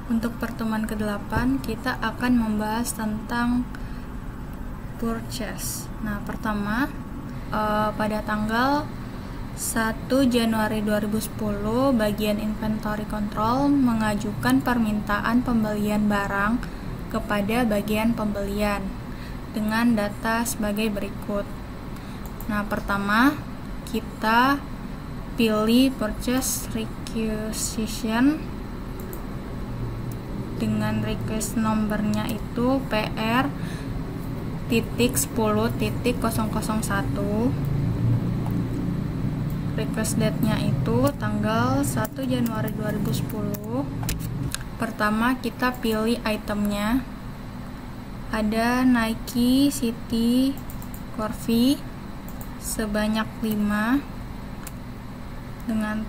Untuk pertemuan ke-8 kita akan membahas tentang purchase. Nah, pertama pada tanggal 1 Januari 2010 bagian inventory control mengajukan permintaan pembelian barang kepada bagian pembelian dengan data sebagai berikut. Nah, pertama kita pilih purchase requisition dengan request nomornya itu PR.10.001. Request date-nya itu tanggal 1 Januari 2010. Pertama kita pilih itemnya. Ada Nike City Corvée sebanyak 5 dengan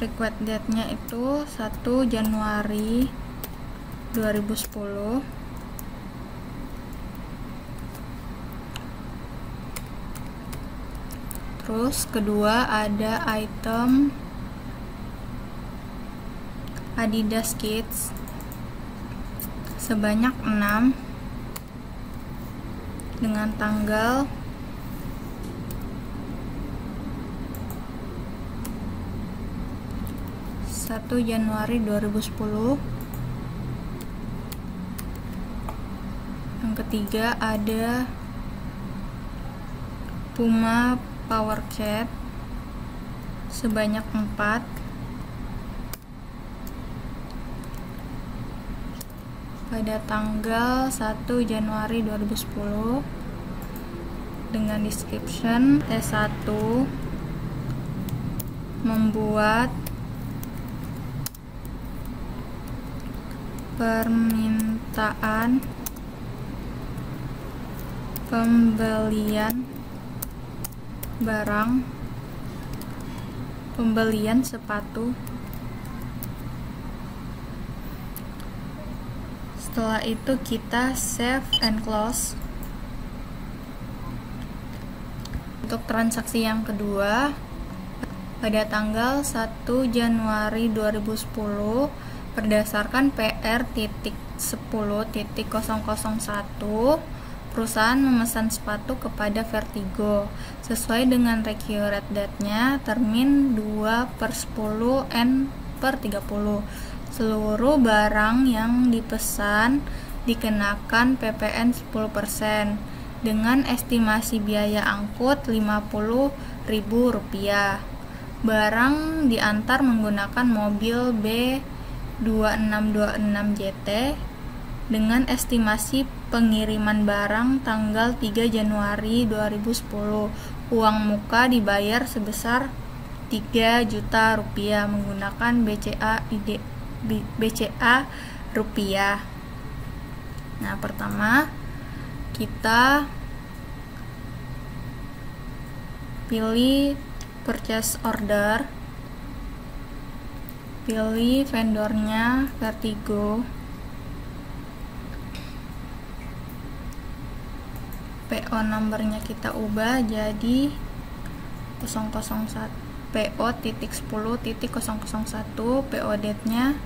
request date-nya itu 1 Januari 2010. Terus kedua ada item Adidas Kids sebanyak 6 dengan tanggal 1 Januari 2010. Yang ketiga ada Puma Power Cat sebanyak 4 pada tanggal 1 Januari 2010 dengan description S1 membuat permintaan pembelian barang, pembelian sepatu. Setelah itu kita save and close. Untuk transaksi yang kedua pada tanggal 1 Januari 2010 berdasarkan PR.10.001 perusahaan memesan sepatu kepada Vertigo sesuai dengan required date-nya termin 2/10 N/30. Seluruh barang yang dipesan dikenakan PPN 10% dengan estimasi biaya angkut Rp50.000. Barang diantar menggunakan mobil B2626JT dengan estimasi pengiriman barang tanggal 3 Januari 2010. Uang muka dibayar sebesar Rp3 juta menggunakan BCA rupiah. Nah, pertama kita pilih purchase order, pilih vendornya Vertigo, PO nomornya kita ubah jadi 001 PO.10.001, PO date-nya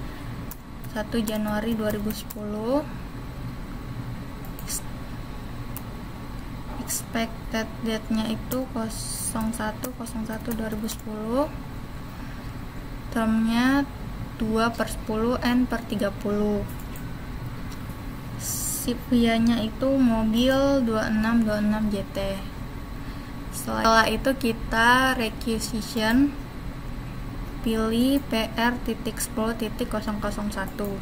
1 Januari 2010, expected date-nya itu 01/01/2010, termnya 2/10 N/30. Sipianya itu mobil 2626JT. Setelah itu kita requisition, pilih PR.10.001.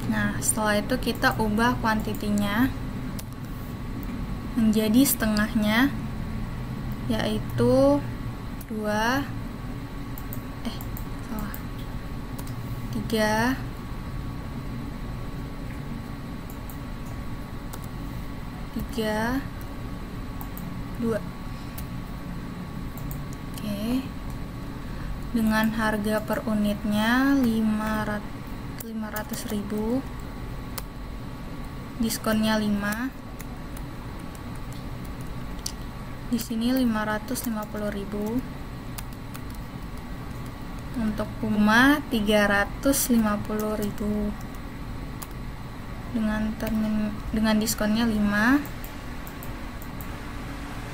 Nah, setelah itu kita ubah kuantitinya menjadi setengahnya, yaitu 3 2. Oke. Dengan harga per unitnya 500.000. Diskonnya 5. Di sini 550.000. Untuk Puma 350.000 dengan diskonnya 5.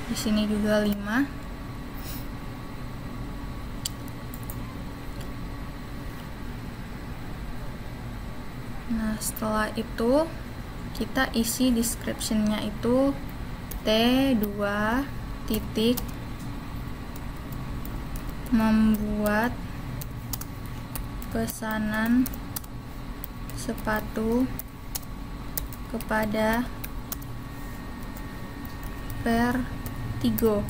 Di sini juga 5. Nah, setelah itu kita isi description-nya itu T2 titik membuat pesanan sepatu kepada Vertigo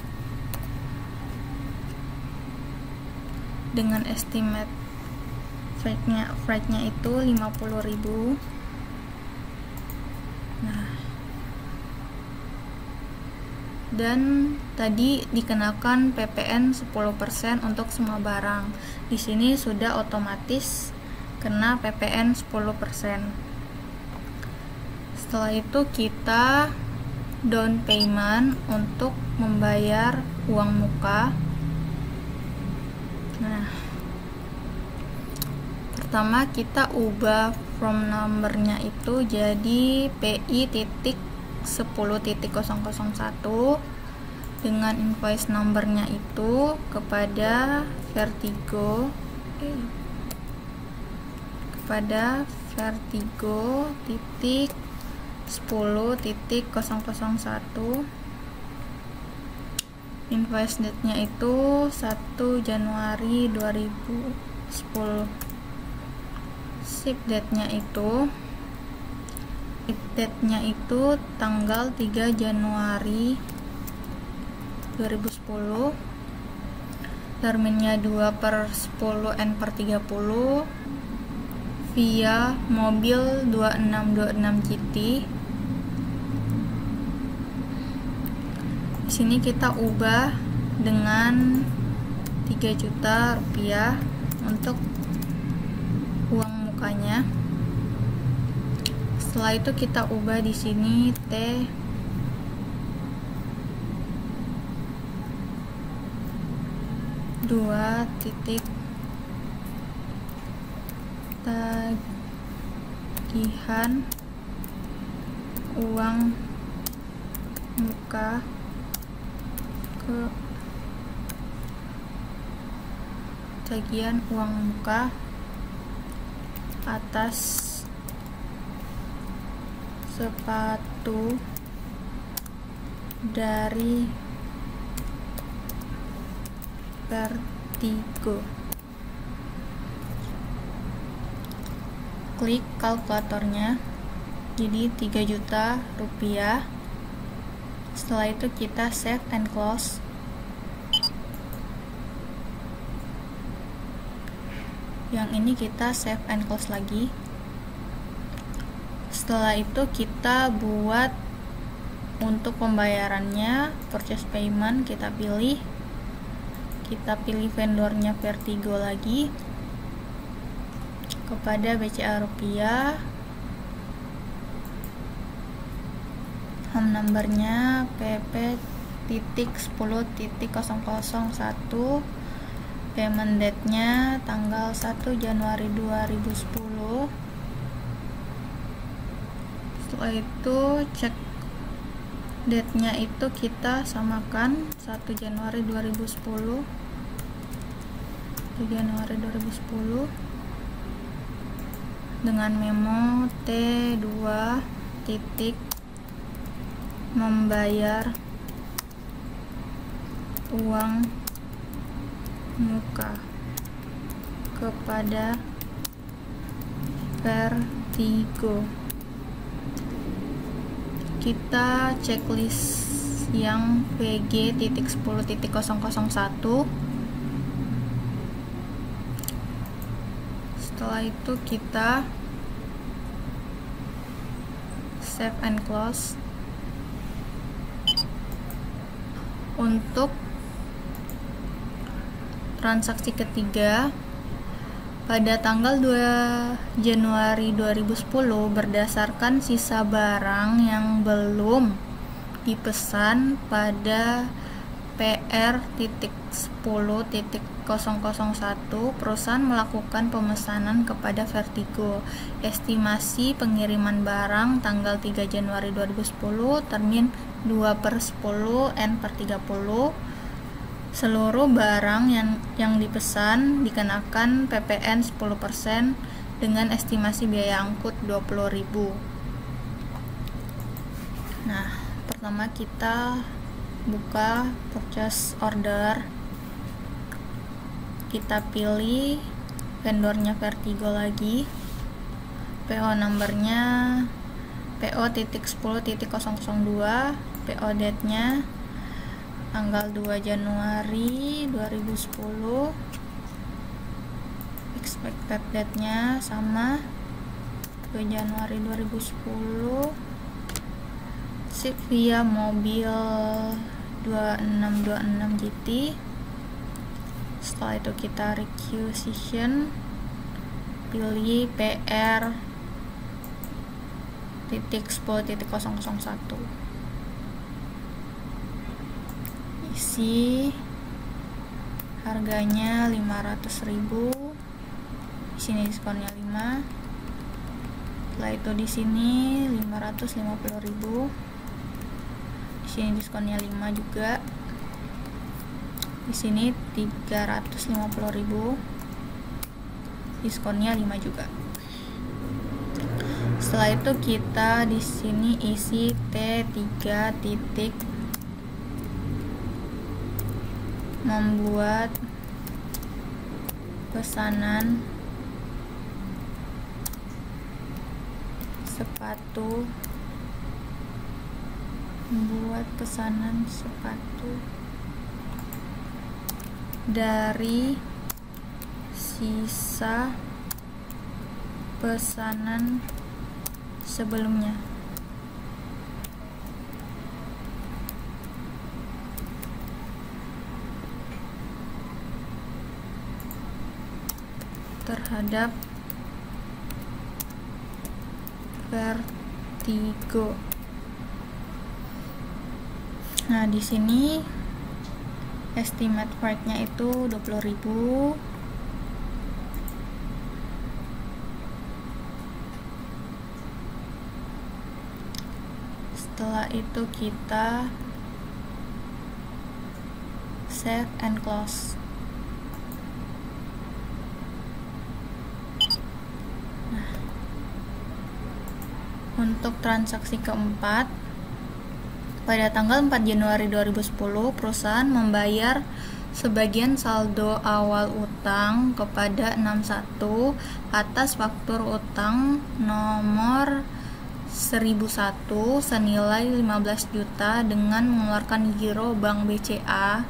dengan estimate freight-nya itu 50.000. Nah, dan tadi dikenakan PPN 10% untuk semua barang. Di sini sudah otomatis kena PPN 10%. Setelah itu kita down payment untuk membayar uang muka. Nah, pertama kita ubah from numbernya itu jadi PI.10.001 dengan invoice numbernya itu kepada Vertigo titik 10.001. Invoice date-nya itu 1 Januari 2010. Ship date-nya itu tanggal 3 Januari 2010. Terminnya 2/10 N/30 via mobil 2626 GT. Di sini kita ubah dengan 3 juta rupiah untuk uang mukanya. Setelah itu kita ubah di sini T dua titik tagihan uang muka ke tagihan uang muka atas sepatu dari Vertigo. Klik kalkulatornya, jadi 3 juta rupiah. Setelah itu kita save and close. Yang ini kita save and close lagi. Setelah itu kita buat untuk pembayarannya, purchase payment kita pilih vendornya Vertigo lagi kepada BCA rupiah. Home numbernya PP.10.001. Payment date-nya tanggal 1 Januari 2010. Setelah itu cek date-nya itu kita samakan 1 Januari 2010 dengan memo T2 titik membayar uang muka kepada Vertigo. Kita checklist yang VG.10.001. Setelah itu kita save and close. Untuk transaksi ketiga pada tanggal 2 Januari 2010 berdasarkan sisa barang yang belum dipesan pada PR.10.001 perusahaan melakukan pemesanan kepada Vertigo. Estimasi pengiriman barang tanggal 3 Januari 2010, termin 2/10 N/30. Seluruh barang yang dipesan dikenakan PPN 10% dengan estimasi biaya angkut 20.000. Nah, pertama kita buka purchase order. Kita pilih vendornya Vertigo lagi, PO numbernya PO.10.002, PO date-nya tanggal 2 Januari 2010, expected date-nya sama 2 Januari 2010, ship via mobil 2626 GT. Setelah itu kita requisition, pilih PR.10.001, isi harganya 500.000, di sini diskonnya 5. Setelah itu di sini 550.000, di sini diskonnya 5 juga. Di sini 350.000, diskonnya 5 juga. Setelah itu kita di sini isi T3 titik membuat pesanan sepatu, dari sisa pesanan sebelumnya. Terhadap Vertigo. Nah, di sini estimate freight-nya itu 20.000. Setelah itu kita save and close. Nah, untuk transaksi keempat, pada tanggal 4 Januari 2010, perusahaan membayar sebagian saldo awal utang kepada 61 atas faktur utang nomor 1001 senilai 15 juta dengan mengeluarkan giro bank BCA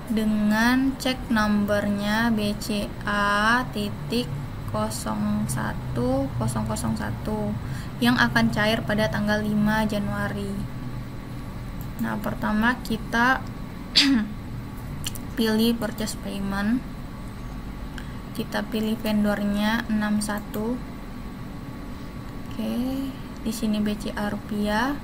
dengan cek nomornya BCA.01001 yang akan cair pada tanggal 5 Januari. Nah, pertama kita pilih purchase payment. Kita pilih vendornya 61. Oke, di sini BCA rupiah.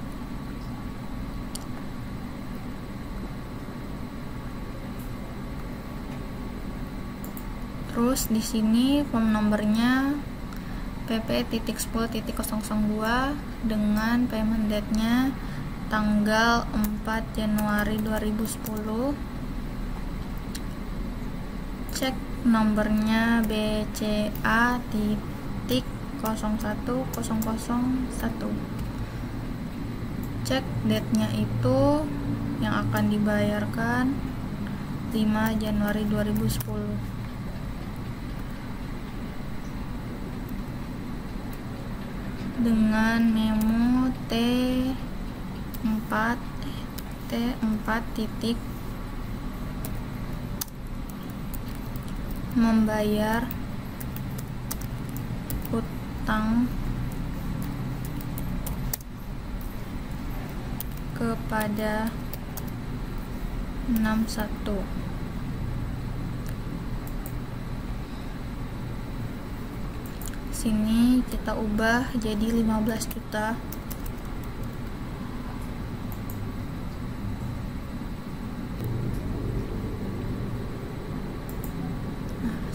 Terus di sini form nomornya PP.10.002 dengan payment date-nya tanggal 4 Januari 2010. Cek nomornya BCA.01001. Cek date-nya itu yang akan dibayarkan 5 Januari 2010. Dengan memo T4 titik membayar utang kepada 61. Sini kita ubah jadi 15 juta.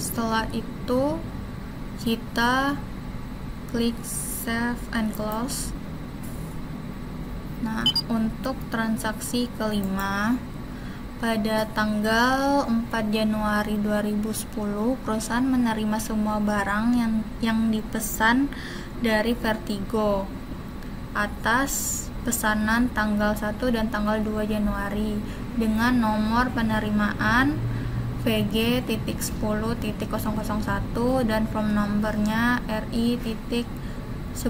Setelah itu kita klik save and close. Nah, untuk transaksi kelima, pada tanggal 4 Januari 2010 perusahaan menerima semua barang yang dipesan dari Vertigo atas pesanan tanggal 1 dan tanggal 2 Januari dengan nomor penerimaan VG.10.001 dan form numbernya RI.10.001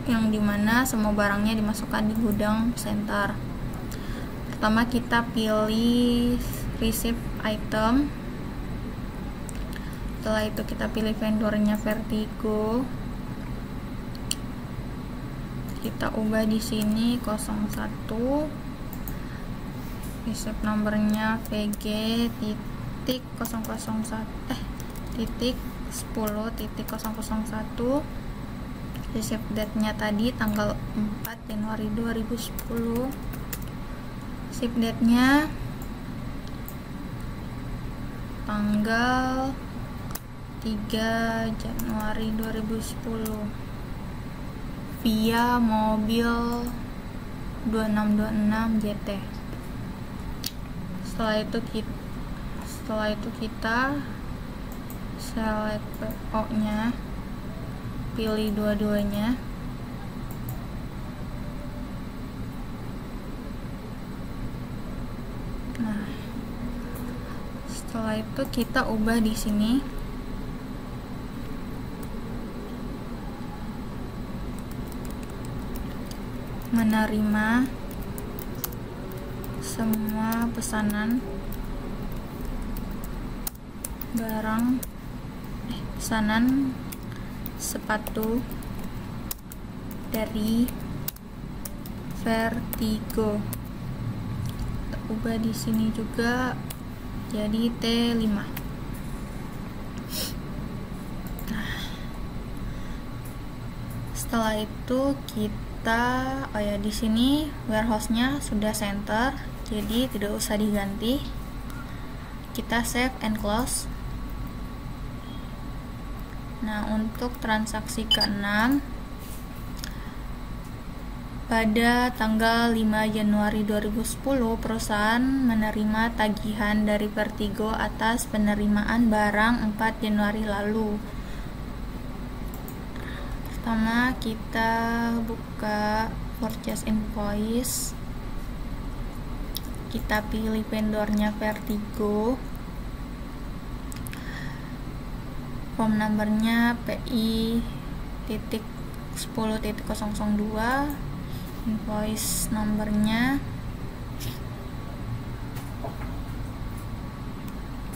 yang dimana semua barangnya dimasukkan di gudang center. Pertama kita pilih receive item. Setelah itu kita pilih vendornya Vertigo. Kita ubah di sini 01. Receipt numbernya VG.001.10.001. Receipt date-nya tadi tanggal 4 Januari 2010. Receipt date-nya tanggal 3 Januari 2010 via mobil 2626 JT. Setelah itu kita select PO nya, pilih dua-duanya. Nah, setelah itu kita ubah di sini menerima semua pesanan pesanan sepatu dari Vertigo. Kita ubah di sini juga jadi T5. Nah, setelah itu di sini warehouse-nya sudah center, jadi tidak usah diganti. Kita save and close. Nah, untuk transaksi ke-6, pada tanggal 5 Januari 2010 perusahaan menerima tagihan dari Vertigo atas penerimaan barang 4 Januari lalu. Pertama kita buka purchase invoice, kita pilih vendornya Vertigo, form numbernya PI.10.002, invoice numbernya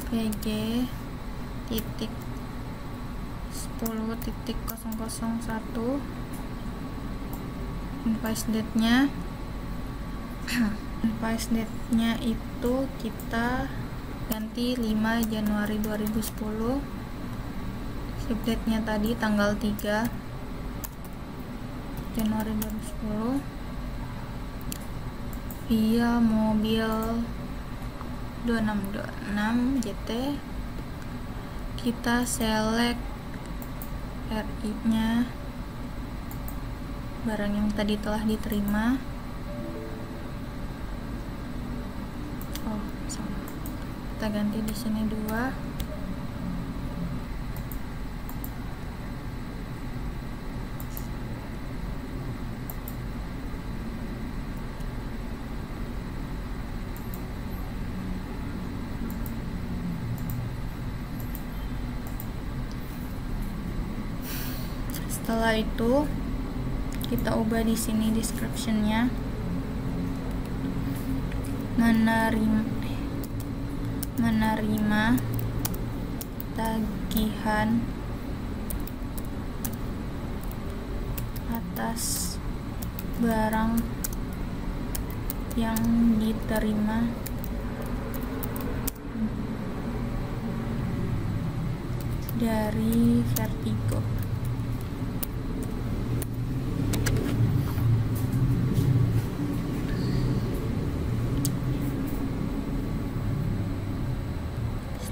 VG.10.001, invoice date-nya itu kita ganti 5 Januari 2010. Ship date-nya tadi tanggal 3 Januari 2010 via mobil 2626 JT. Kita select RI nya, barang yang tadi telah diterima. Salah, kita ganti di sini 2. Setelah itu kita ubah di sini description-nya, menerima tagihan atas barang yang diterima dari Vertigo.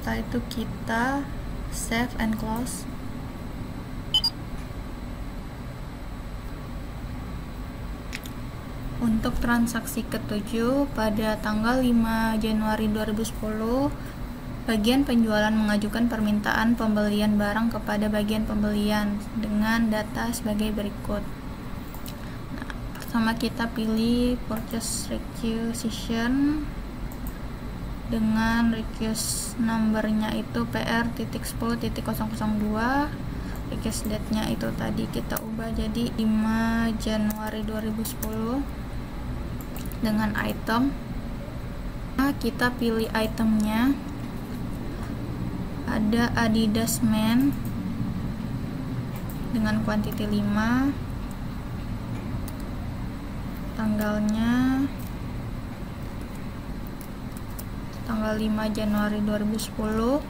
Setelah itu kita save and close. Untuk transaksi ke-7 pada tanggal 5 Januari 2010, bagian penjualan mengajukan permintaan pembelian barang kepada bagian pembelian dengan data sebagai berikut. Nah, pertama kita pilih purchase requisition dengan request numbernya itu PR.10.002. Request date-nya itu tadi kita ubah jadi 5 Januari 2010 dengan item. Nah, kita pilih itemnya, ada Adidas Men dengan quantity 5, tanggalnya tanggal 5 Januari 2010.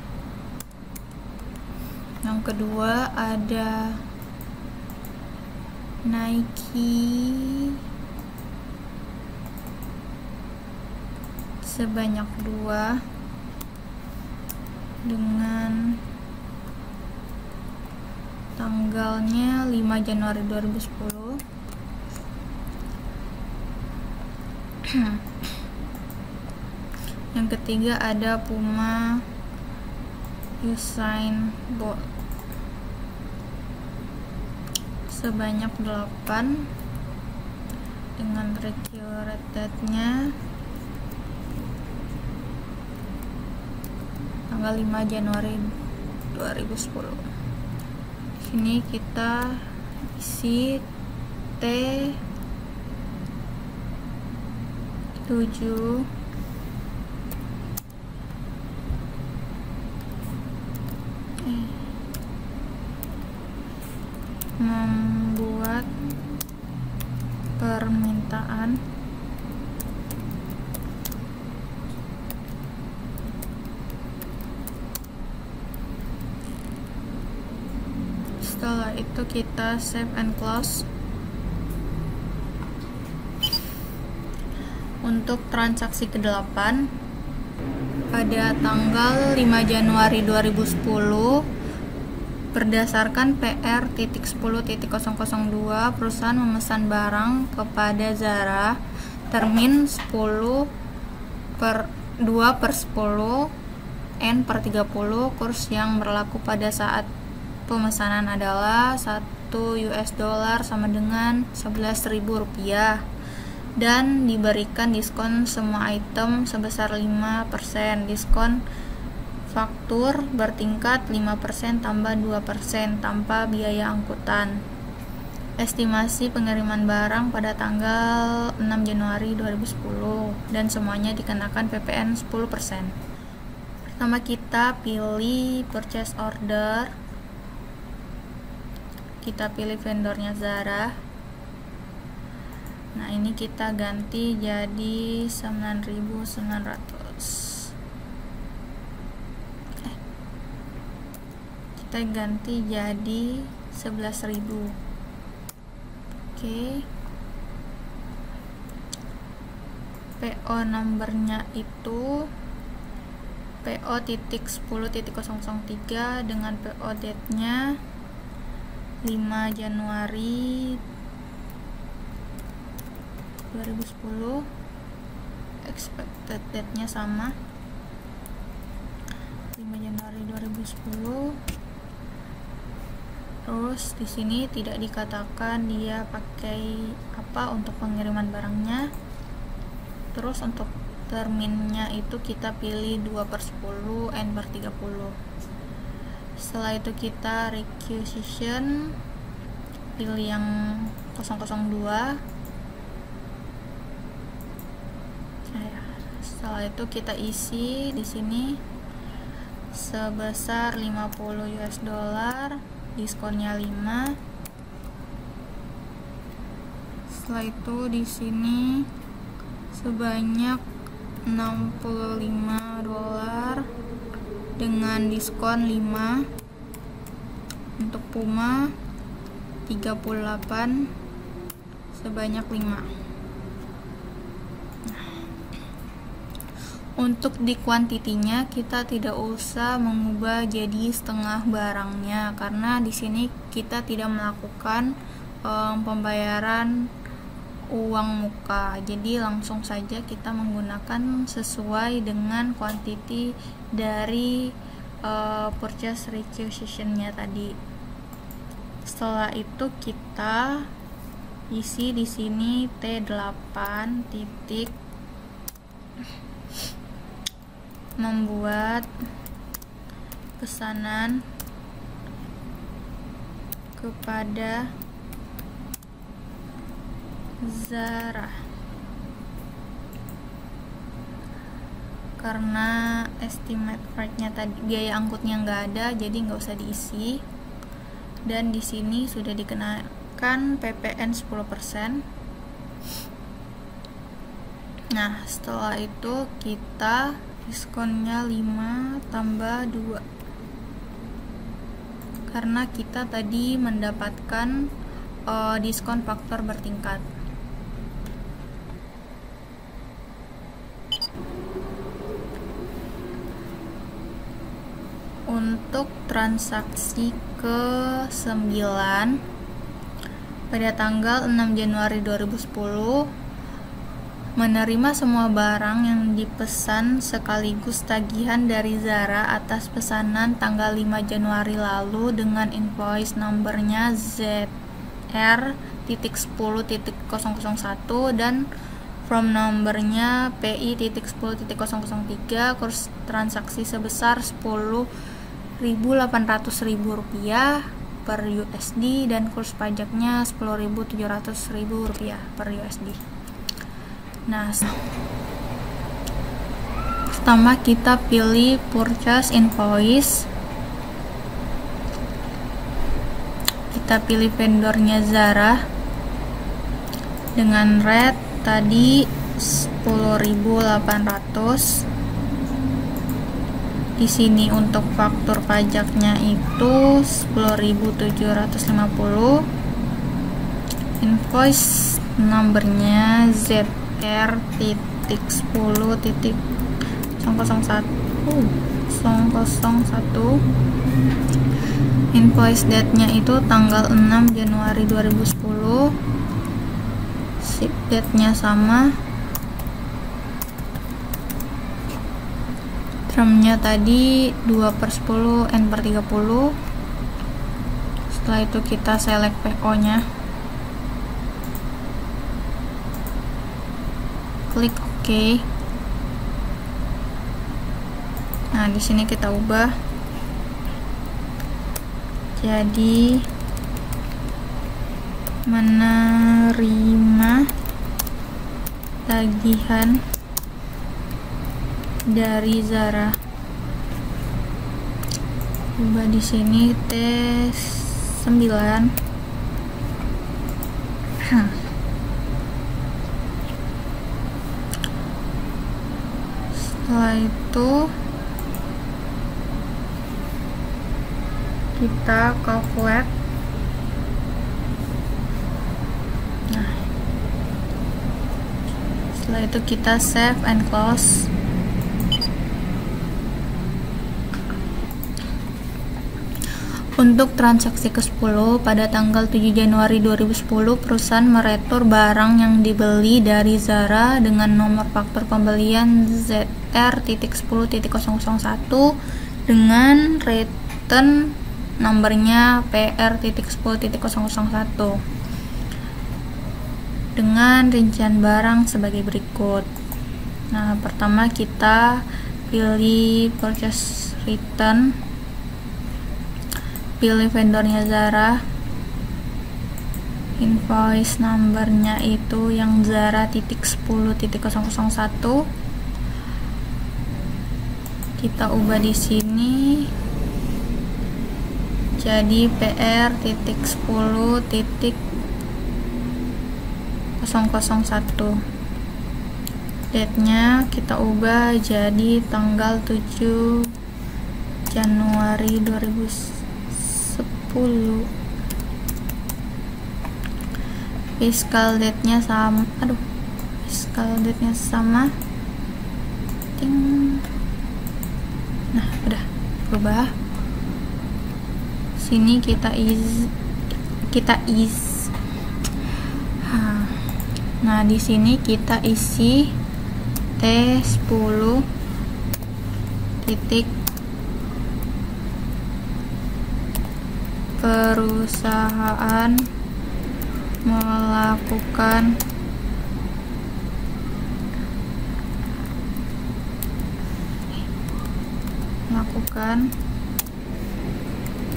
Yang kedua ada Nike sebanyak 2 dengan tanggalnya 5 Januari 2010. Yang ketiga ada Puma Usain Bolt sebanyak 8 dengan accurate date-nya tanggal 5 Januari 2010. Sini kita isi T7 membuat permintaan setelah itu kita save and close. Untuk transaksi ke-8 pada tanggal 5 Januari 2010, berdasarkan PR.10.002, perusahaan memesan barang kepada Zara termin 2/10 N/30. Kurs yang berlaku pada saat pemesanan adalah $1 sama dengan Rp11.000 dan diberikan diskon semua item sebesar 5%. Diskon faktur bertingkat 5% tambah 2% tanpa biaya angkutan. Estimasi pengiriman barang pada tanggal 6 Januari 2010 dan semuanya dikenakan PPN 10%. Pertama kita pilih purchase order. Kita pilih vendornya Zara. Nah, ini kita ganti jadi 9.900. Kita ganti jadi 11.000. Oke. PO numbernya itu PO.10.003 dengan PO date-nya 5 Januari 2010. Expected date-nya sama 5 Januari 2010. Terus di sini tidak dikatakan dia pakai apa untuk pengiriman barangnya. Terus untuk terminnya itu kita pilih 2/10 N/30. Setelah itu kita requisition, pilih yang 002. Setelah itu kita isi di sini sebesar $50, diskonnya 5. Setelah itu di sini sebanyak $65 dengan diskon 5. Untuk Puma 38 sebanyak 5. Untuk di kuantitinya kita tidak usah mengubah jadi setengah barangnya, karena di sini kita tidak melakukan pembayaran uang muka. Jadi langsung saja kita menggunakan sesuai dengan kuantiti dari purchase requisition-nya tadi. Setelah itu kita isi di sini T8 titik membuat pesanan kepada Zara, karena estimate freight-nya tadi, biaya angkutnya nggak ada, jadi nggak usah diisi. Dan di sini sudah dikenakan PPN 10%. Nah, setelah itu kita diskonnya 5 tambah 2, karena kita tadi mendapatkan diskon faktor bertingkat. Untuk transaksi ke-9 pada tanggal 6 Januari 2010, menerima semua barang yang dipesan sekaligus tagihan dari Zara atas pesanan tanggal 5 Januari lalu dengan invoice numbernya ZR.10.001 dan from numbernya PI.10.003, kurs transaksi sebesar Rp10.800.000 per USD dan kurs pajaknya Rp10.700.000 per USD. Nah, pertama kita pilih purchase invoice, kita pilih vendornya Zara dengan rate tadi 10.800. Di sini untuk faktur pajaknya itu 10.750. Invoice numbernya ZR.10.001. Invoice date-nya itu tanggal 6 Januari 2010. Ship date-nya sama. Termnya tadi 2/10 N/30. Setelah itu kita select PO-nya. Klik OK. Nah, di sini kita ubah jadi menerima tagihan dari Zara. Ubah di sini T9. Setelah itu kita calculate. Nah, setelah itu kita save and close. Untuk transaksi ke-10 pada tanggal 7 Januari 2010, perusahaan meretur barang yang dibeli dari Zara dengan nomor faktur pembelian ZR.10.001 dengan return nomornya PR.10.001 dengan rincian barang sebagai berikut. Nah, pertama kita pilih purchase return, pilih vendornya Zara, invoice numbernya itu yang Zara.10.001. Kita ubah di sini jadi PR.10.001. Date-nya kita ubah jadi tanggal 7 Januari 2010. Fiscal date-nya sama. ting. Nah, udah berubah. Sini kita isi. Nah, di sini kita isi T10 titik perusahaan melakukan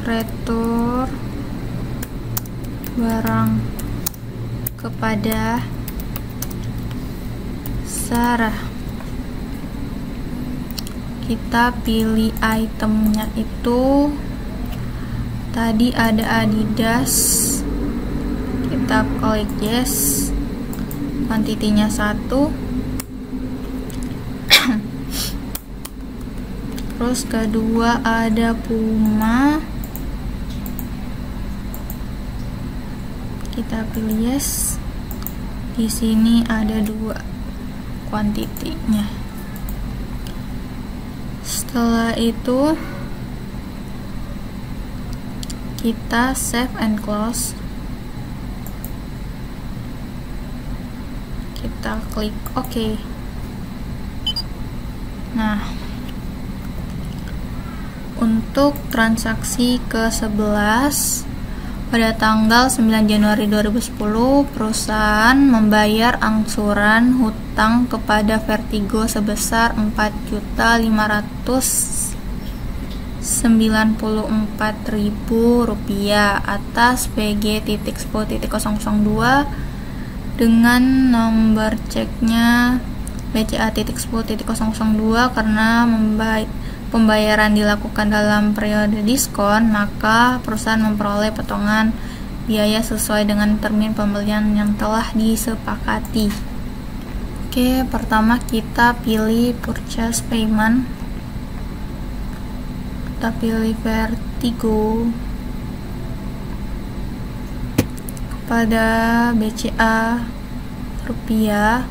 retur barang kepada Sarah. Kita pilih itemnya itu tadi ada Adidas, kita klik yes, kuantitinya 1. Terus kedua ada Puma, kita pilih yes. Di sini ada 2 kuantitinya. Setelah itu kita save and close. Kita klik OK. Nah, untuk transaksi ke-11 pada tanggal 9 Januari 2010, perusahaan membayar angsuran hutang kepada Vertigo sebesar Rp4.594.000 atas PG.10.002 dengan nomor ceknya BCA.10.002 karena pembayaran dilakukan dalam periode diskon, maka perusahaan memperoleh potongan biaya sesuai dengan termin pembelian yang telah disepakati. Oke, pertama kita pilih purchase payment. Kita pilih Vertigo kepada BCA rupiah.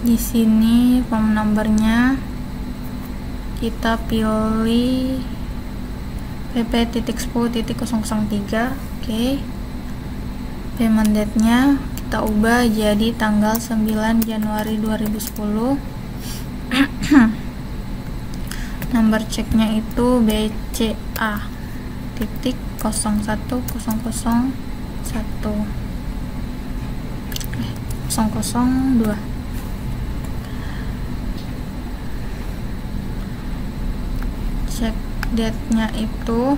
Di sini form numbernya kita pilih PP.10.003. Oke. Payment date-nya kita ubah jadi tanggal 9 Januari 2010. Nomor ceknya itu BCA titik 01001 002. Check date-nya itu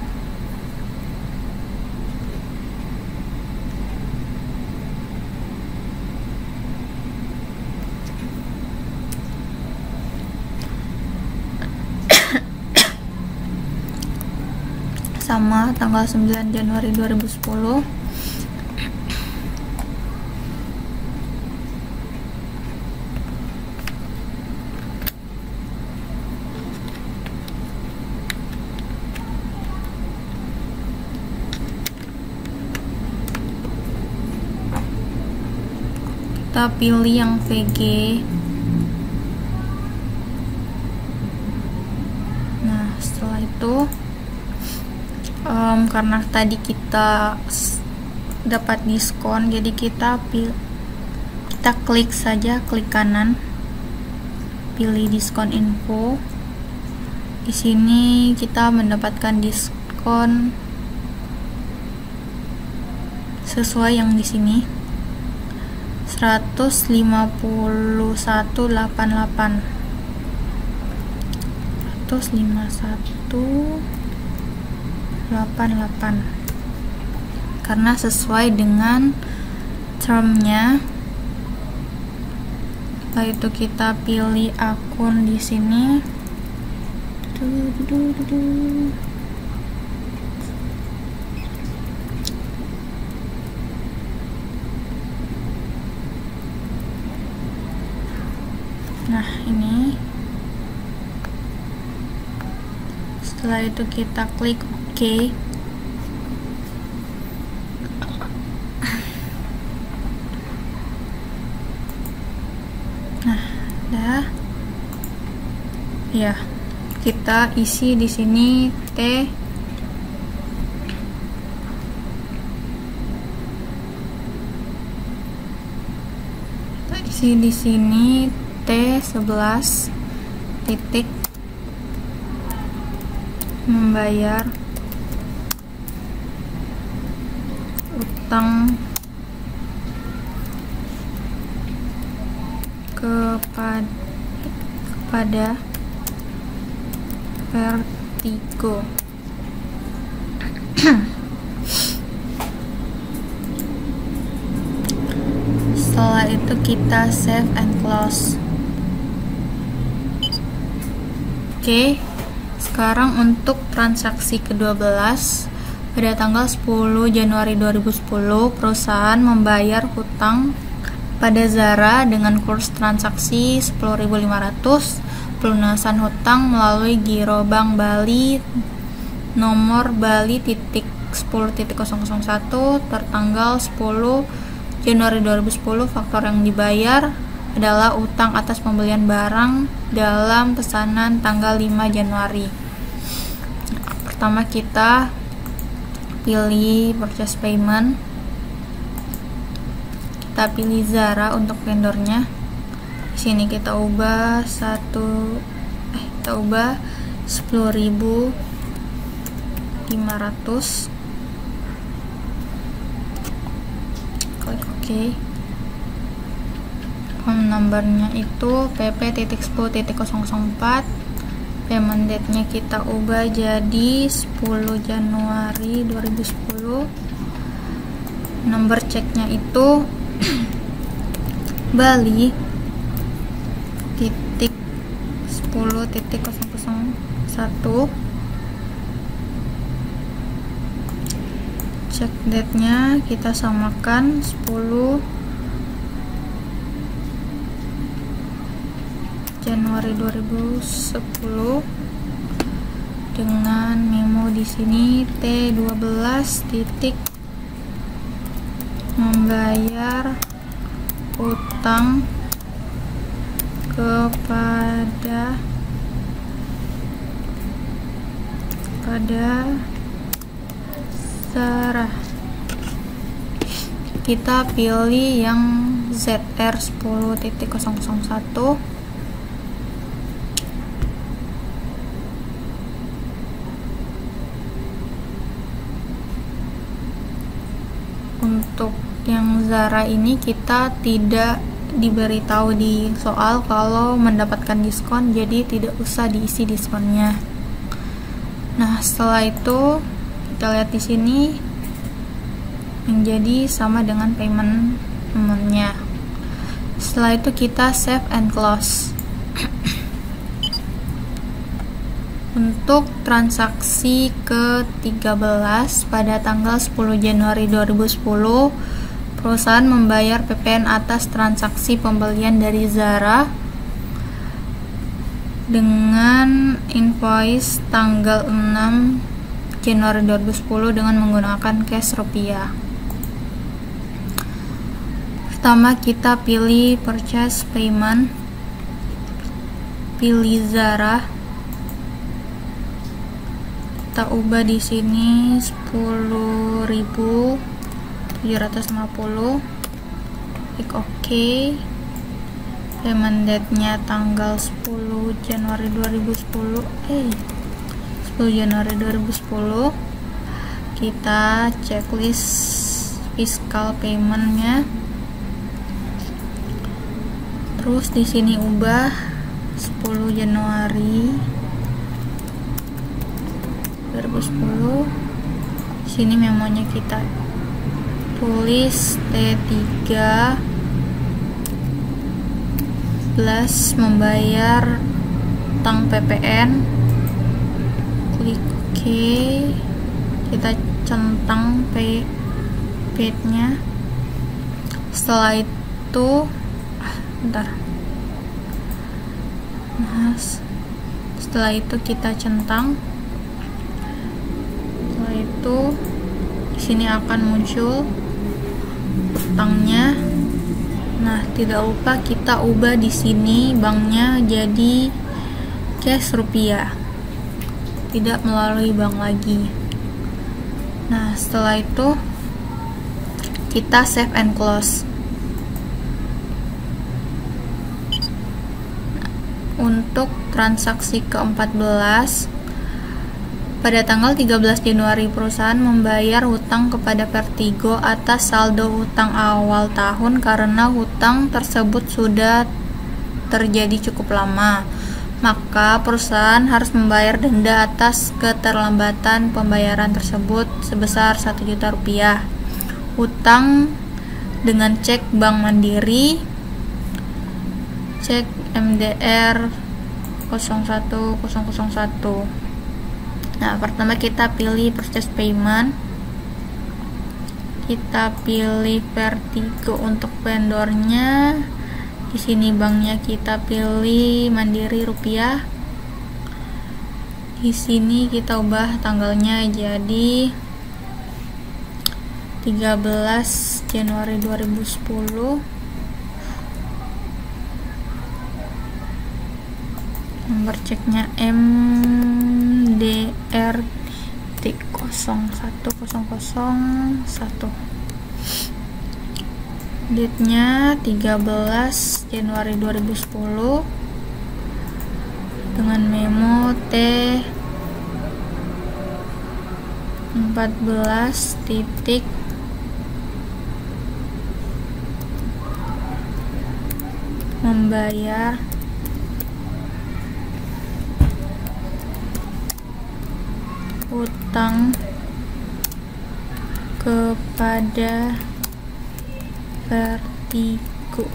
sama tanggal 9 Januari 2010. Kita pilih yang VG. Nah, setelah itu karena tadi kita dapat diskon, jadi kita klik saja, klik kanan, pilih diskon info. Di sini kita mendapatkan diskon sesuai yang di sini 151.88 karena sesuai dengan termnya. Setelah itu kita pilih akun di sini. Nah, ini. Setelah itu kita klik OK. Nah, Ya, kita isi di sini T di sini T11 titik membayar utang kepada Vertigo. Setelah itu kita save and close. Oke, sekarang untuk transaksi ke-12 pada tanggal 10 Januari 2010 perusahaan membayar hutang pada Zara dengan kurs transaksi 10.500, pelunasan hutang melalui Giro Bank Bali nomor Bali titik 10.001 tertanggal 10 Januari 2010. Faktor yang dibayar adalah utang atas pembelian barang dalam pesanan tanggal 5 Januari. Pertama kita pilih purchase payment. Kita pilih Zara untuk vendornya. Di sini kita ubah 10.500. Klik OK. Home numbernya itu pp.10.004. Payment date-nya kita ubah jadi 10 Januari 2010. Nomor ceknya itu Bali titik 10.001. Cek date-nya kita samakan 10 Januari 2010 dengan memo di sini T12 titik membayar utang kepada Zara. Kita pilih yang ZR 10.001. Untuk yang Zara ini kita tidak diberitahu di soal kalau mendapatkan diskon, jadi tidak usah diisi diskonnya. Nah, setelah itu kita lihat di sini menjadi sama dengan payment amount-nya. Setelah itu kita save and close. Untuk transaksi ke-13 pada tanggal 10 Januari 2010, perusahaan membayar PPN atas transaksi pembelian dari Zara dengan invoice tanggal 6 Januari 2010 dengan menggunakan cash rupiah. Pertama kita pilih purchase payment, pilih Zara. Kita ubah di sini 10.750. Klik OK. Payment date-nya tanggal 10 Januari 2010. 10 Januari 2010. Kita checklist fiscal payment-nya. Terus di sini ubah 10 Januari 2010. Sini memonya kita tulis T3 plus membayar utang PPN. Klik OK. Kita centang page-nya. Setelah itu setelah itu kita centang. Itu di sini akan muncul utangnya. Nah, tidak lupa kita ubah di sini banknya jadi cash rupiah, tidak melalui bank lagi. Nah, setelah itu kita save and close. Untuk transaksi ke-14, pada tanggal 13 Januari perusahaan membayar hutang kepada Vertigo atas saldo hutang awal tahun karena hutang tersebut sudah terjadi cukup lama. Maka perusahaan harus membayar denda atas keterlambatan pembayaran tersebut sebesar 1 juta rupiah. Hutang dengan cek Bank Mandiri, cek MDR 01001. Nah, pertama kita pilih purchase payment. Kita pilih Vertigo untuk vendornya. Di sini banknya kita pilih Mandiri Rupiah. Di sini kita ubah tanggalnya jadi 13 Januari 2010. Nomor ceknya MDR 01001. Date-nya 13 Januari 2010 dengan memo T14 titik membayar hutang kepada Vertigo.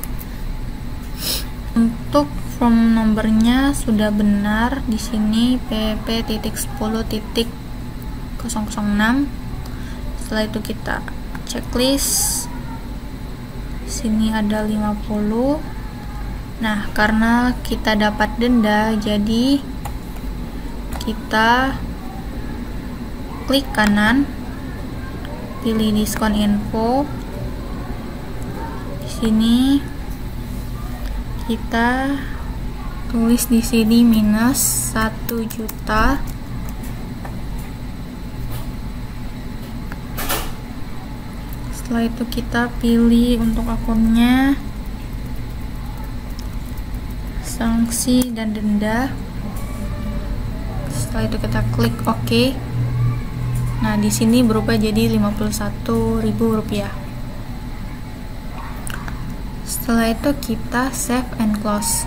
Untuk form nomornya sudah benar di sini PP.10.006. Setelah itu kita checklist. Sini ada 50. Nah, karena kita dapat denda, jadi kita klik kanan, pilih diskon info. Di sini kita tulis di sini minus 1 juta. Setelah itu kita pilih untuk akunnya, sanksi dan denda. Setelah itu kita klik OK. Nah, di sini berubah jadi Rp51.000. Setelah itu kita save and close.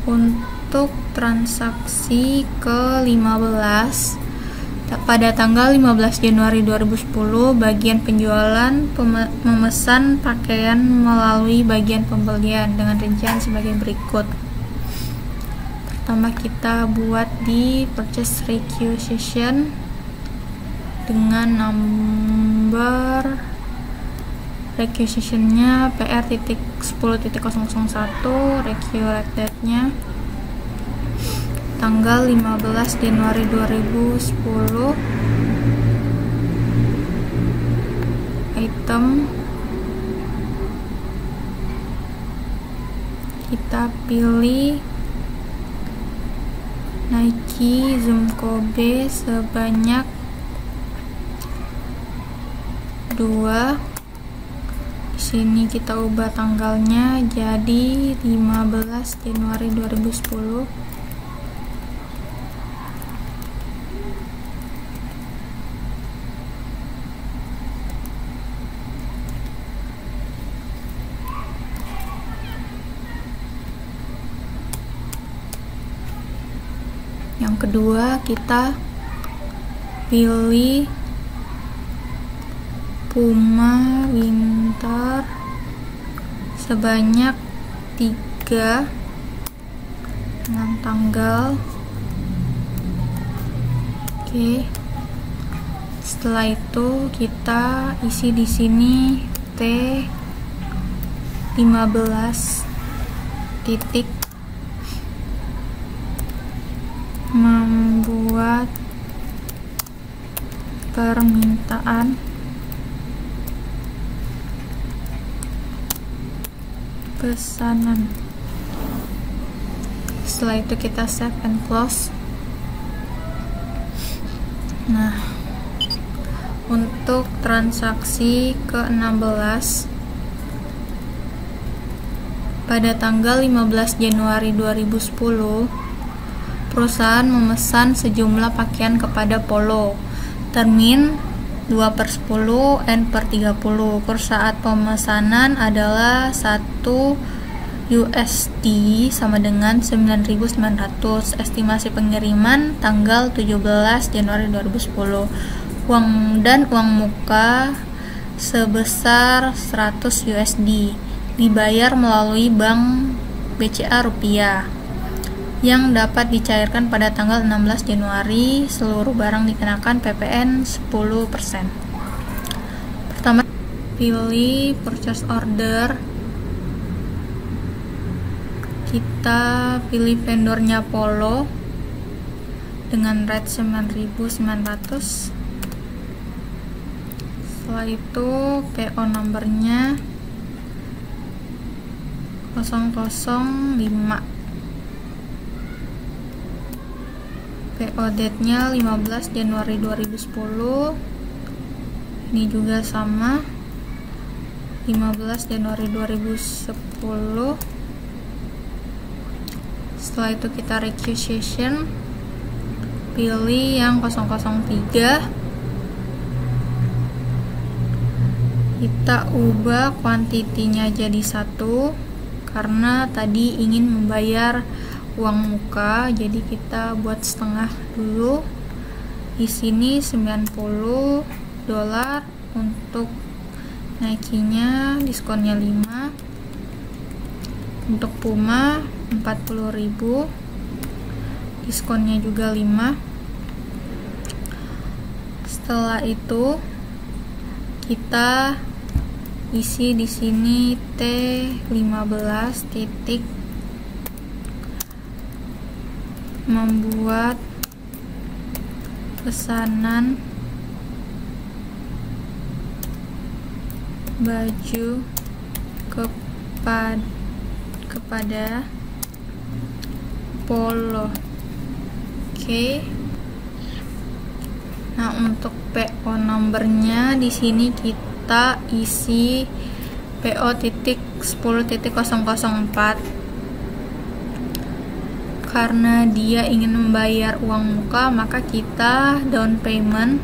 Untuk transaksi ke-15, pada tanggal 15 Januari 2010, bagian penjualan memesan pakaian melalui bagian pembelian dengan rincian sebagai berikut. Pertama kita buat di purchase requisition dengan nomor requisitionnya PR.10.001, require date-nya tanggal 15 Januari 2010. Item kita pilih Nike Zoom Kobe sebanyak 2. Di sini kita ubah tanggalnya jadi 15 Januari 2010. Yang kedua kita pilih Puma Winter sebanyak 3 dengan tanggal. Oke. Setelah itu kita isi di sini T15 titik membuat permintaan pesanan. Setelah itu kita save and close. Nah, untuk transaksi ke-16 pada tanggal 15 Januari 2010, perusahaan memesan sejumlah pakaian kepada Polo, termin 2/10 N/30. Per saat pemesanan adalah 1 USD sama dengan 9.900. Estimasi pengiriman tanggal 17 Januari 2010. Uang muka sebesar 100 USD dibayar melalui bank BCA Rupiah yang dapat dicairkan pada tanggal 16 Januari. Seluruh barang dikenakan PPN 10%. Pertama, pilih purchase order. Kita pilih vendornya Polo dengan rate 9.900. Setelah itu PO nomornya 005. PO date-nya 15 Januari 2010. Ini juga sama, 15 Januari 2010. Setelah itu kita requisition, pilih yang 003. Kita ubah kuantitinya jadi 1 karena tadi ingin membayar uang muka, jadi kita buat setengah dulu. Di sini $90. Untuk Nike-nya diskonnya 5. Untuk Puma 40.000, diskonnya juga 5. Setelah itu kita isi di sini T15 titik membuat pesanan baju kepada Polo. Oke. Nah, untuk PO nomornya di sini kita isi PO titik 10.004. Karena dia ingin membayar uang muka, maka kita down payment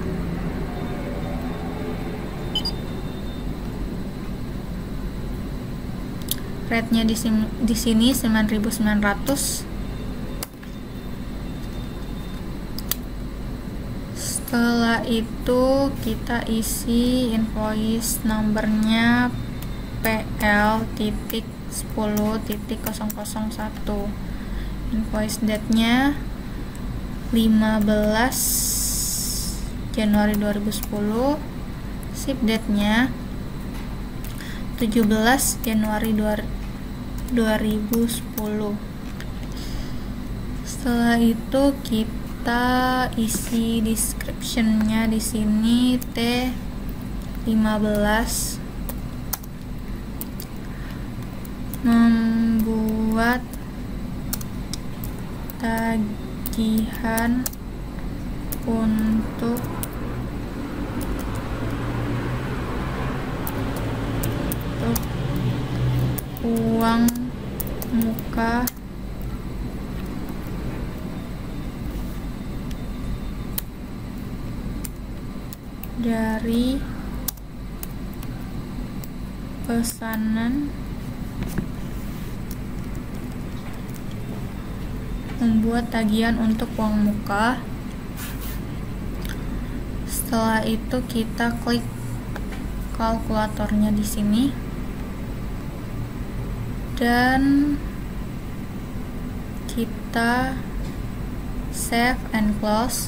rate-nya di sini 9.900. Setelah itu kita isi invoice nomornya PL titik 10.001. Invoice date-nya 15 Januari 2010. Ship date-nya 17 Januari 2010. Setelah itu kita isi description-nya di sini T15 membuat tagihan untuk uang muka dari pesanan, membuat tagihan untuk uang muka. Setelah itu kita klik kalkulatornya di sini dan kita save and close.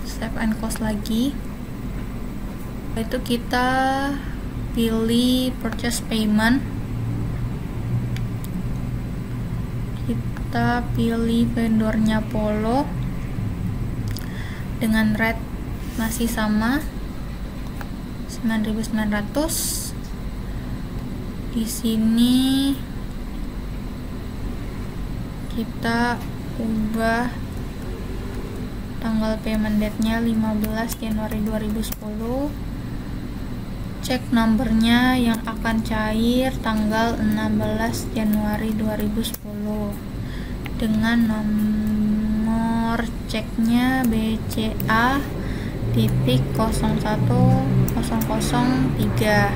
Save and close lagi. Itu kita pilih purchase payment. Kita pilih vendornya Polo dengan rate masih sama 9.900. Di sini kita ubah tanggal payment date-nya 15 Januari 2010. Cek numbernya yang akan cair tanggal 16 Januari 2010 dengan nomor ceknya BCA titik 01003.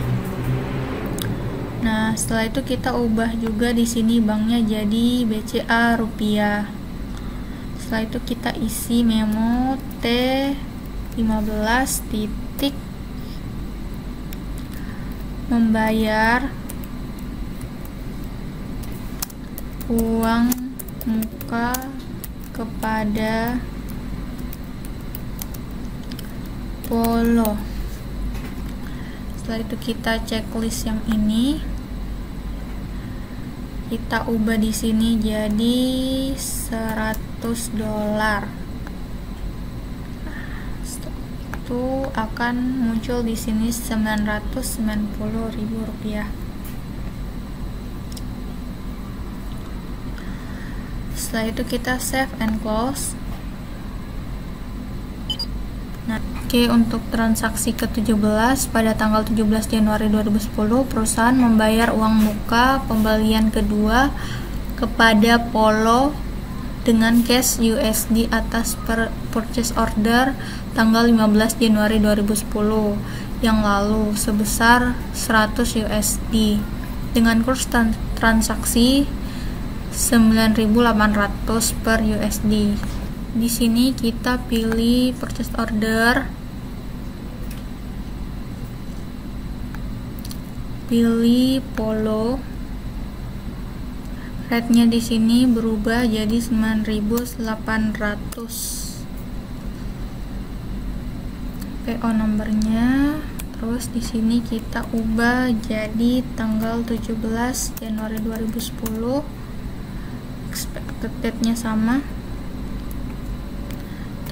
Nah, setelah itu kita ubah juga di sini banknya jadi BCA rupiah. Setelah itu kita isi memo T15 titik membayar uang muka kepada Polo. Setelah itu kita checklist yang ini, kita ubah di sini jadi $100. Itu akan muncul di sini Rp990.000. Setelah itu kita save and close. Nah, oke, untuk transaksi ke-17 pada tanggal 17 Januari 2010, perusahaan membayar uang muka pembelian kedua kepada Polo dengan cash USD atas purchase order tanggal 15 Januari 2010 yang lalu sebesar 100 USD dengan kurs transaksi 9.800 per USD. Di sini kita pilih purchase order, pilih Polo. Rate-nya di sini berubah jadi 9.800. PO nomornya, terus di sini kita ubah jadi tanggal 17 Januari 2010. Expected date-nya sama,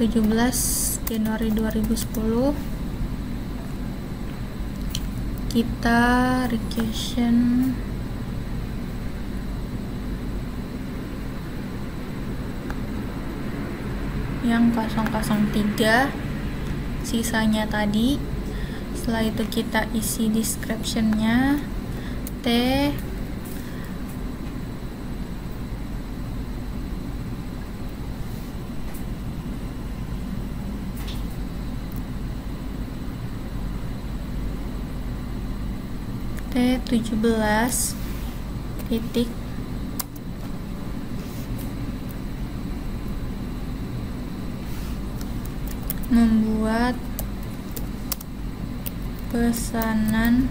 17 Januari 2010. Kita requisition yang 003, sisanya tadi. Setelah itu kita isi description-nya T17 titik membuat pesanan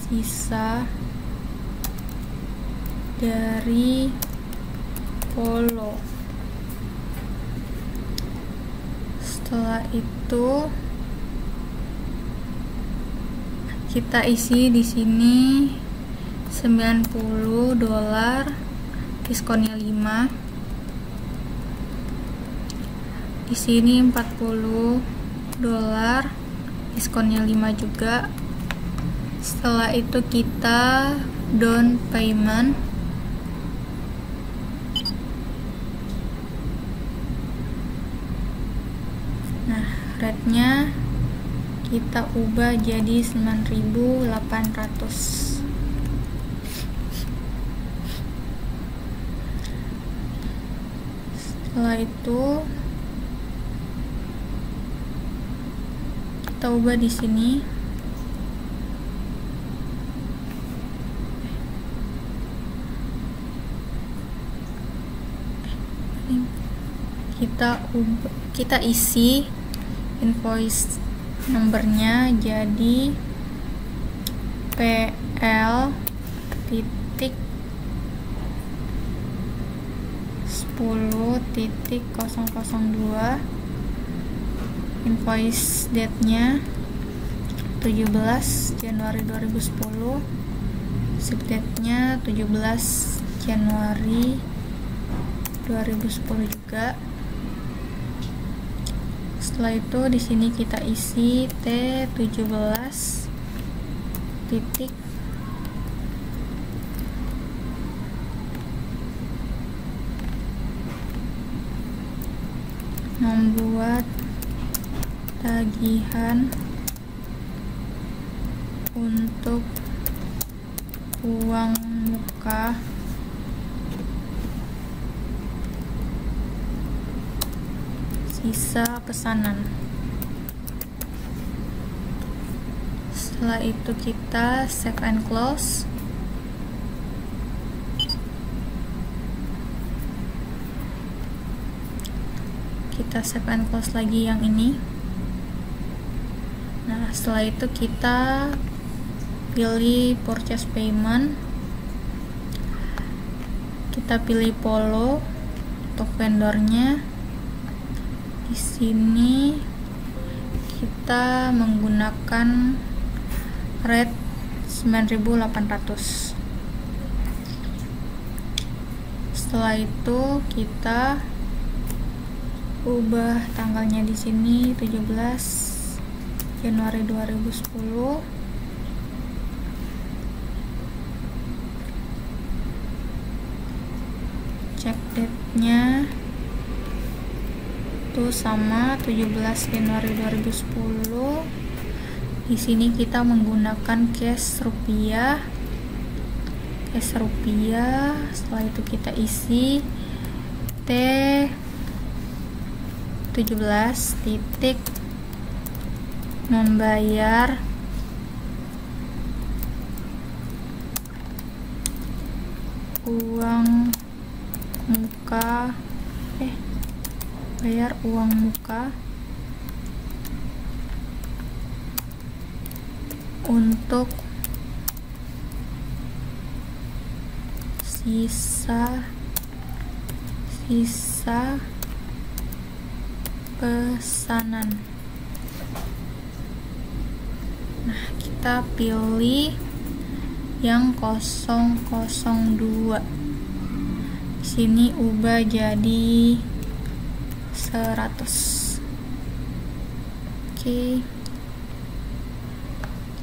sisa dari Polo. Setelah itu kita isi di sini $90, diskonnya 5. Di sini $40, diskonnya 5 juga. Setelah itu kita down payment. Nah, rate-nya kita ubah jadi 9.800. Setelah itu kita ubah di sini kita isi invoice nomornya jadi PL titik 10.002. Invoice date-nya 17 Januari 2010, ship date-nya 17 Januari 2010 juga. Setelah itu di sini kita isi T17 titik membuat tagihan untuk uang muka sisa pesanan. Setelah itu kita save and close. Kita save and close lagi yang ini. Nah, setelah itu kita pilih purchase payment. Kita pilih Polo untuk vendornya. Di sini kita menggunakan rate 9.800. Setelah itu kita ubah tanggalnya di sini 17 Januari 2010. Cek date-nya itu sama 17 Januari 2010. Di sini kita menggunakan cash rupiah. Setelah itu kita isi T17 titik membayar uang muka bayar uang muka untuk sisa pesanan. Nah, kita pilih yang 002. Di sini ubah jadi 100. Oke.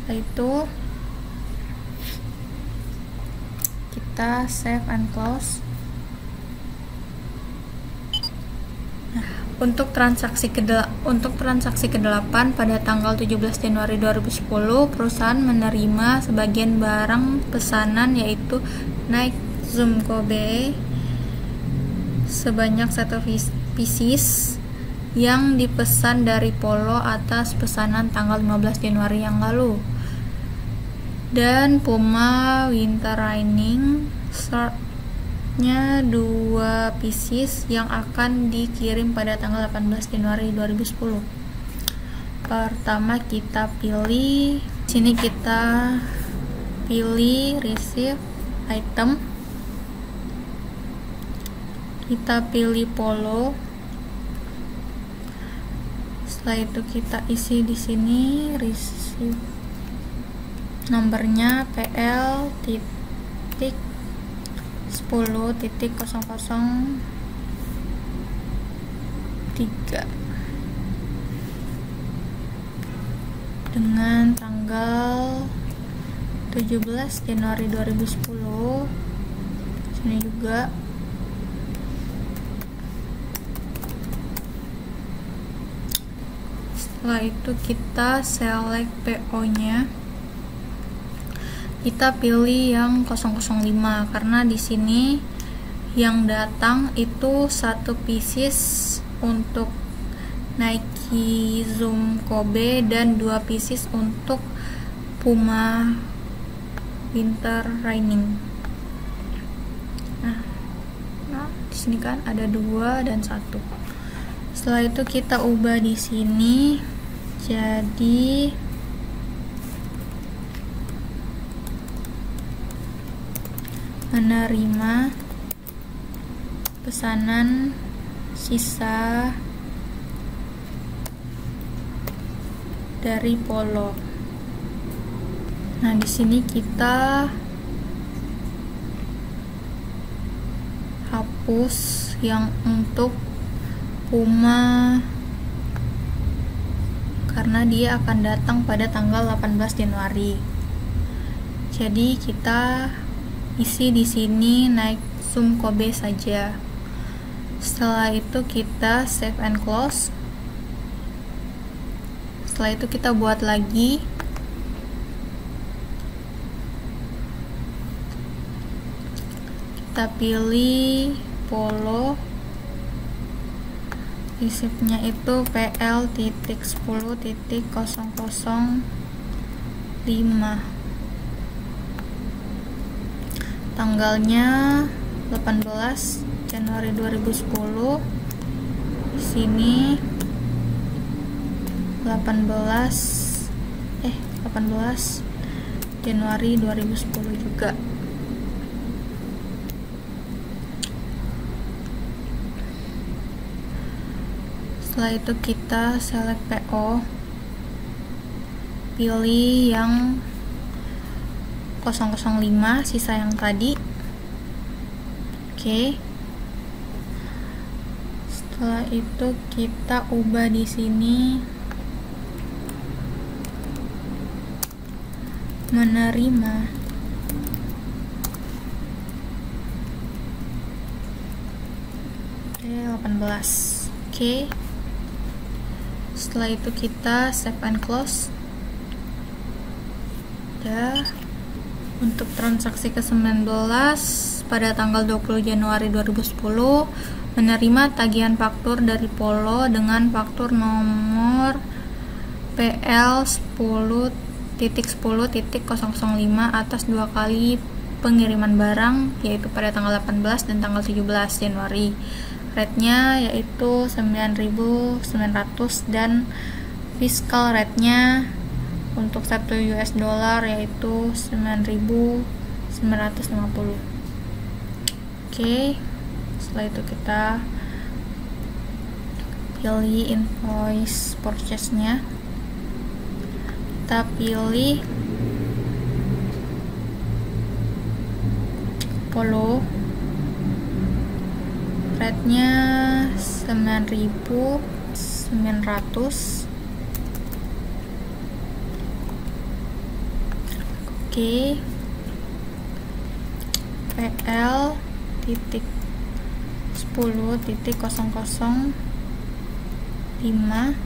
Setelah itu kita save and close. Nah, untuk transaksi ke-8 pada tanggal 17 Januari 2010, perusahaan menerima sebagian barang pesanan yaitu Nike Zoom Kobe sebanyak 1 pieces yang dipesan dari Polo atas pesanan tanggal 15 Januari yang lalu, dan Puma Winter Training shortnya 2 pieces yang akan dikirim pada tanggal 18 Januari 2010. Pertama kita pilih sini, kita pilih receive item, kita pilih Polo. Setelah itu kita isi di sini receive nomornya PL titik 10.0003 dengan tanggal 17 Januari 2010. Sini juga setelah itu kita select PO nya, kita pilih yang 005 karena di sini yang datang itu 1 pieces untuk Nike Zoom Kobe dan 2 pieces untuk Puma Winter Training. Nah, di sini kan ada 2 dan 1. Setelah itu kita ubah di sini jadi menerima pesanan sisa dari Polo. Nah, di sini kita hapus yang untuk Puma karena dia akan datang pada tanggal 18 Januari. Jadi kita isi di sini naik sum Kobe saja. Setelah itu kita save and close. Setelah itu kita buat lagi. Kita pilih Polo. Receipt-nya itu PL.10.005. Tanggalnya 18 Januari 2010. Di sini 18 Januari 2010 juga. Setelah itu kita select PO, pilih yang 005, sisa yang tadi. Oke. Setelah itu kita ubah di sini menerima. Oke, 18. Oke. Setelah itu kita save and close. Udah. Untuk transaksi ke-19 pada tanggal 20 Januari 2010 menerima tagihan faktur dari Polo dengan faktur nomor PL10.10.005 atas 2 kali pengiriman barang, yaitu pada tanggal 18 dan tanggal 17 Januari. Rate-nya yaitu 9.900 dan fiscal rate-nya untuk 1 US dollar yaitu 9.950. Oke. Setelah itu kita pilih invoice purchase-nya. Kita pilih Polo. Rate-nya 9.900. Oke. PL.10.005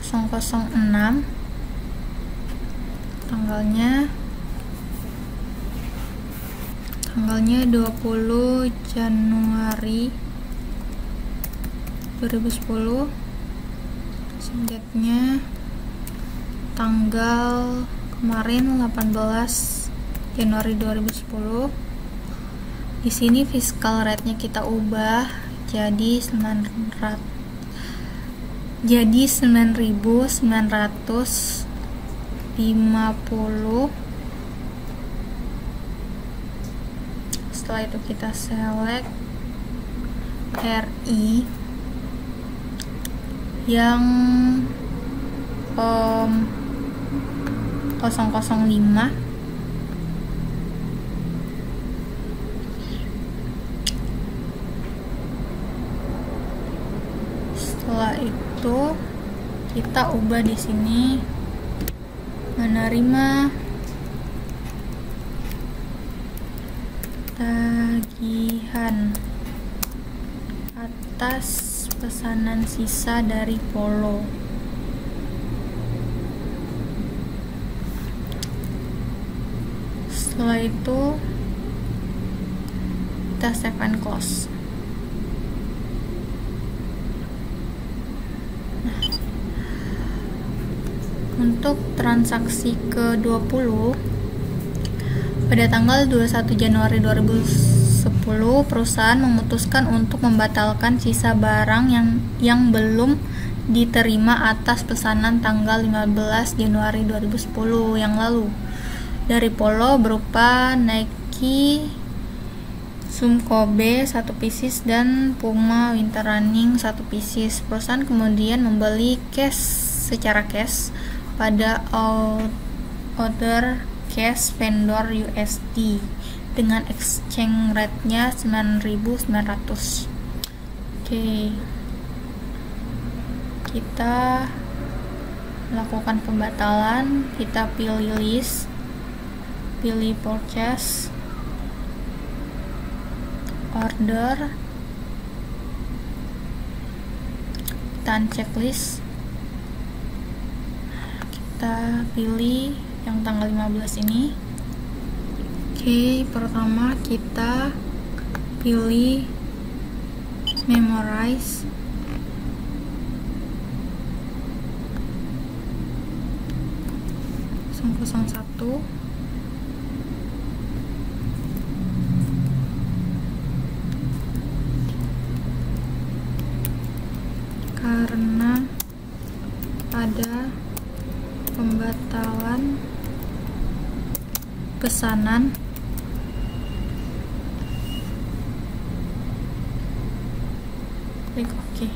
006. Tanggalnya 20 Januari 2010. Date-nya tanggal kemarin 18 Januari 2010. Di sini fiscal rate-nya kita ubah jadi 9.950. Setelah itu kita select RI yang 005. Setelah itu kita ubah di sini menerima tagihan atas pesanan sisa dari Polo. Setelah itu kita save and close. Untuk transaksi ke-20 pada tanggal 21 Januari 2010 perusahaan memutuskan untuk membatalkan sisa barang yang belum diterima atas pesanan tanggal 15 Januari 2010 yang lalu dari Polo berupa Nike Sum Kobe 1 pieces dan Puma Winter Running 1 pieces. Perusahaan kemudian membeli secara cash pada order cash vendor USD dengan exchange rate-nya 9.900. Oke. Kita melakukan pembatalan, kita pilih list, pilih purchase, order, kita uncheck list, kita pilih yang tanggal 15 ini. Oke, pertama kita pilih memorize, satu karena ada pembatalan pesanan klik OK.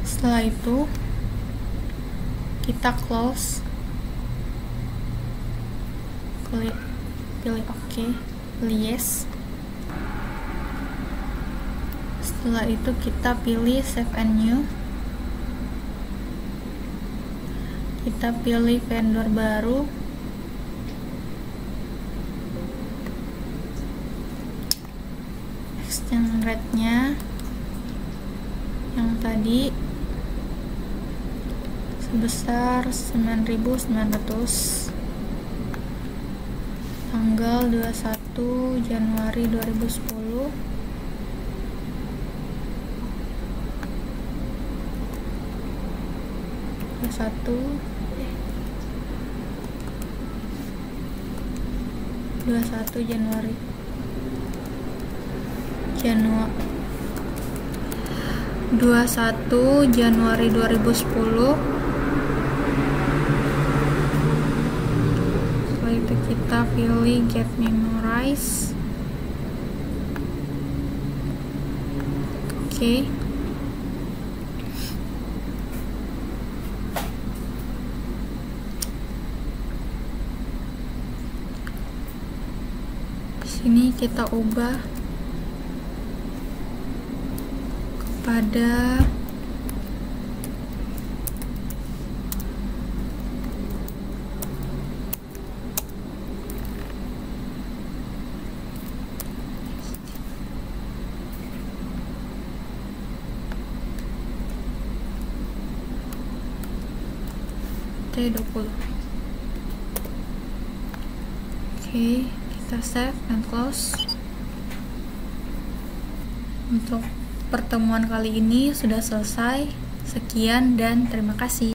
Setelah itu kita close, pilih OK, pilih yes. Setelah itu kita pilih save and new, kita pilih vendor baru, exchange rate-nya yang tadi sebesar 9.900, tanggal 21 Januari 2010, Januari 21 Januari 2010. Setelah itu kita pilih get memorize. Oke. Sini kita ubah kepada T20. Oke, kita save and close. Untuk pertemuan kali ini sudah selesai. Sekian dan terima kasih.